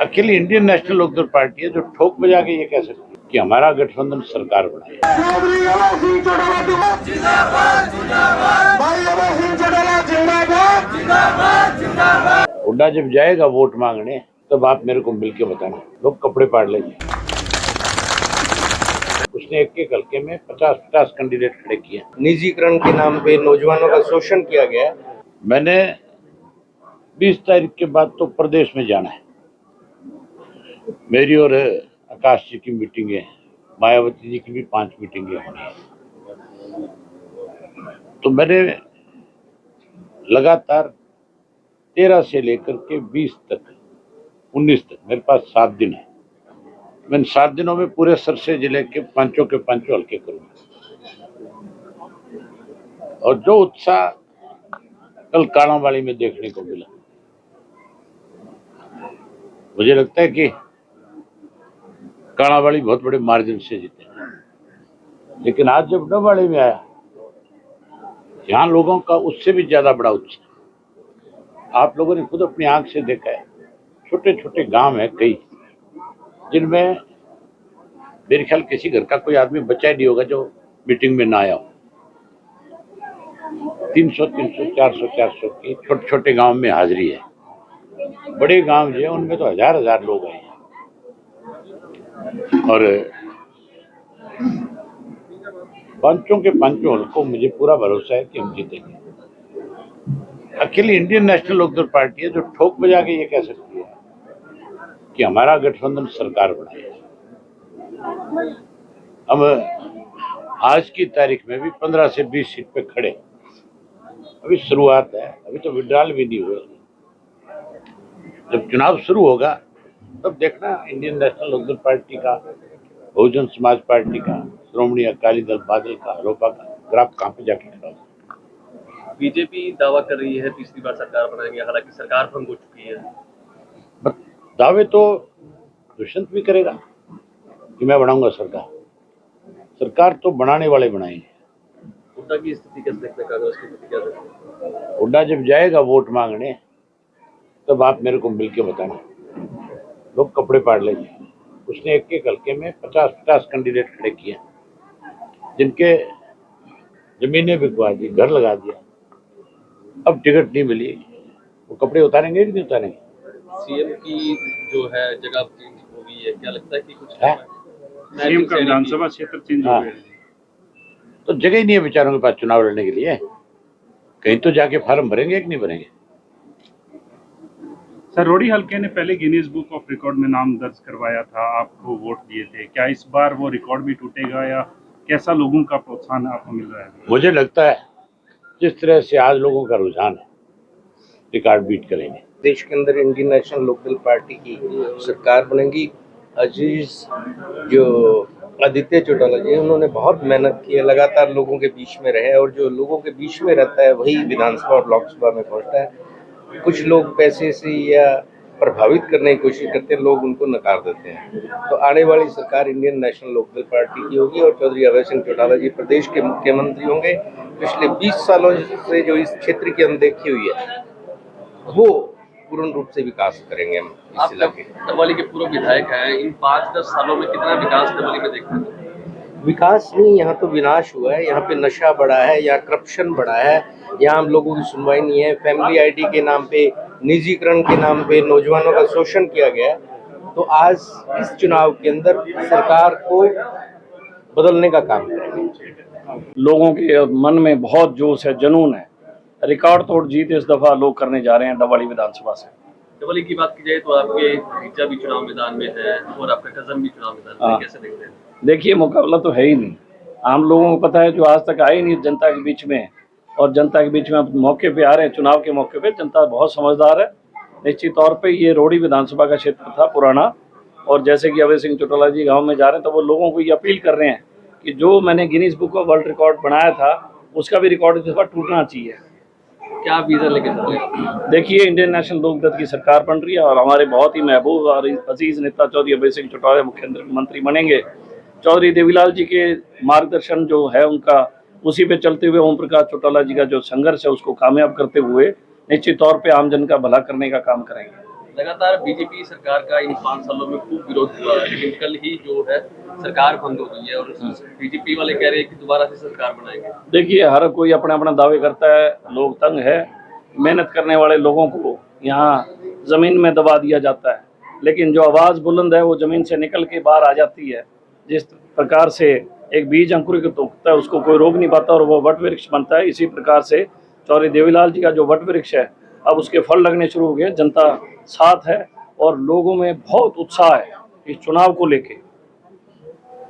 अकेली Indian national Lokdal party है जो ठोक बजा के ये कह सकती है कि हमारा गठबंधन सरकार बनाए। हुड्डा जब जाएगा वोट मांगने तब आप मेरे को मिलके बताना, लोग कपड़े पाड़ लेंगे। उसने एक हल्के में 50-50 कैंडिडेट खड़े किए। निजीकरण के नाम पे नौजवानों का शोषण किया गया। मैंने 20 तारीख के बाद तो प्रदेश में जाना है। मेरी और आकाश जी की मीटिंगें, मायावती जी की भी 5 मीटिंगें होनी है। तो मैंने लगातार 13 से लेकर के 20 तक 19 तक मेरे पास 7 दिन है। मैं 7 दिनों में पूरे सरसे जिले के पंचों हल्के करूंगा। और जो उत्साह कल काणावाली में देखने को मिला, मुझे लगता है कि काणावाली बहुत बड़े मार्जिन से जीते। लेकिन आज जब डबवाड़ी में आया, यहाँ लोगों का उससे भी ज्यादा बड़ा उत्साह आप लोगों ने खुद अपनी आंख से देखा है। छोटे छोटे गांव है कई, जिनमें मेरे ख्याल किसी घर का कोई आदमी बचा ही नहीं होगा जो मीटिंग में ना आया हो। 300, 400 की छोटे छोटे गांव में हाजिरी है। बड़े गांव जो है उनमें तो हजार लोग आए हैं। और पंचों को मुझे पूरा भरोसा है कि हम जीतेंगे। अकेली इंडियन नेशनल लोकदल पार्टी है जो ठोक बजा के ये कह सकती है कि हमारा गठबंधन सरकार बनाए। हम आज की तारीख में भी 15 से 20 सीट पे खड़े। अभी शुरुआत है, अभी तो विड्रॉल भी नहीं हुए। जब चुनाव शुरू होगा तब देखना इंडियन नेशनल लोकदल पार्टी का, बहुजन समाज पार्टी का, श्रोमणी अकाली दल बादल का, लोपा का ग्राफ कहां पे जाके खड़ा होगा। बीजेपी दावा कर रही है तीसरी बार सरकार बनाएंगे, हालांकि सरकार भंग हो चुकी है। दावे तो दुष्यंत भी करेगा कि मैं बनाऊंगा सरकार। सरकार तो बनाने वाले बनाएंगे। हुड्डा की स्थिति कैसे देखते हैं, कांग्रेस की स्थिति क्या देखते हैं? हुड्डा जब जाएगा वोट मांगने तब आप मेरे को मिलके बताना, लोग कपड़े पाड़ लेंगे। उसने एक हल्के में 50-50 कैंडिडेट खड़े किए, जिनके जमीनें बिकवा दी, घर लगा दिया। अब टिकट नहीं मिली, वो कपड़े उतारेंगे कि नहीं उतारेंगे? सीएम की जो है जगह चेंज हो गई है, क्या लगता है कि कुछ सीएम का विधानसभा क्षेत्र चेंज हो गया? तो जगह ही नहीं है बेचारों के पास चुनाव लड़ने के लिए। कहीं तो जाके फार्म भरेंगे कि नहीं भरेंगे? सर, रोडी हल्के ने पहले गिनीज बुक ऑफ रिकॉर्ड में नाम दर्ज करवाया था, आपको वोट दिए थे। क्या इस बार वो रिकॉर्ड भी टूटेगा या कैसा लोगों का प्रोत्साहन आपको मिल रहा है? मुझे लगता है जिस तरह से आज लोगों का रुझान है, रिकॉर्ड बीट करेंगे। देश के अंदर इंडियन नेशनल लोकदल पार्टी की सरकार बनेगी। अजीज जो आदित्य चौटाला जी, उन्होंने बहुत मेहनत की है, लगातार लोगों के बीच में रहे, और जो लोगों के बीच में रहता है वही विधानसभा और लोकसभा में पहुंचता है। कुछ लोग पैसे से या प्रभावित करने की कोशिश करते हैं, लोग उनको नकार देते हैं। तो आने वाली सरकार इंडियन नेशनल लोकदल पार्टी की होगी और चौधरी अभय सिंह चौटाला जी प्रदेश के मुख्यमंत्री होंगे। पिछले 20 सालों से जो इस क्षेत्र की अनदेखी हुई है वो पूर्ण रूप से विकास करेंगे हम इस इलाके। डबवाली के पूर्व विधायक हैं, इन 5-10 सालों में कितना विकास डबवाली में देखते हैं? विकास नहीं, यहाँ तो विनाश हुआ है। यहाँ पे नशा बढ़ा है, यहाँ करप्शन बढ़ा है, यहाँ हम लोगों की सुनवाई नहीं है। फैमिली आईडी के नाम पे, निजीकरण के नाम पे नौजवानों का शोषण किया गया। तो आज इस चुनाव के अंदर सरकार को बदलने का काम करेंगे। लोगों के मन में बहुत जोश है, जुनून है। रिकॉर्ड तोड़ जीत इस दफा लोग करने जा रहे हैं डबवाली विधानसभा से। डबवाली की बात की जाए तो आपके भतीजा भी चुनाव मैदान में है और आपका कजन भी चुनाव मैदान में है, कैसे देखते हैं? देखिए, मुकाबला तो है ही नहीं। आम लोगों को पता है, जो आज तक आए ही नहीं जनता के बीच में, और जनता के बीच में अब मौके पे आ रहे हैं। चुनाव के मौके पे जनता बहुत समझदार है। निश्चित तौर पे ये रोडी विधानसभा का क्षेत्र था पुराना, और जैसे कि अभय सिंह चौटाला जी गांव में जा रहे हैं तो वो लोगों को ये अपील कर रहे हैं कि जो मैंने Guinness book of world record बनाया था उसका भी रिकॉर्ड इस दफा टूटना चाहिए। क्या वीज़ा लेके चल रहे हैं? देखिए, इंडियन नेशनल लोकदल की सरकार बन रही है और हमारे बहुत ही महबूब और अजीज नेता चौधरी अभय सिंह चौटाला मुख्यमंत्री बनेंगे। चौधरी देवीलाल जी के मार्गदर्शन जो है उनका, उसी पे चलते हुए ओम प्रकाश चौटाला जी का जो संघर्ष है उसको कामयाब करते हुए निश्चित तौर पे आमजन का भला करने का काम करेंगे। लगातार बीजेपी सरकार का इन 5 सालों में खूब विरोध हुआ, लेकिन कल ही जो है सरकार भंग हो गई है और बीजेपी वाले कह रहे हैं कि दोबारा से सरकार बनाएंगे। देखिए, हर कोई अपने अपना दावे करता है, लोग तंग है, मेहनत करने वाले लोगों को यहाँ ज़मीन में दबा दिया जाता है, लेकिन जो आवाज़ बुलंद है वो ज़मीन से निकल के बाहर आ जाती है। जिस प्रकार से एक बीज अंकुरित होता है उसको कोई रोक नहीं पाता और वो वट वृक्ष बनता है, इसी प्रकार से चौधरी देवीलाल जी का जो वट वृक्ष है अब उसके फल लगने शुरू हो गए। जनता साथ है और लोगों में बहुत उत्साह है इस चुनाव को लेके।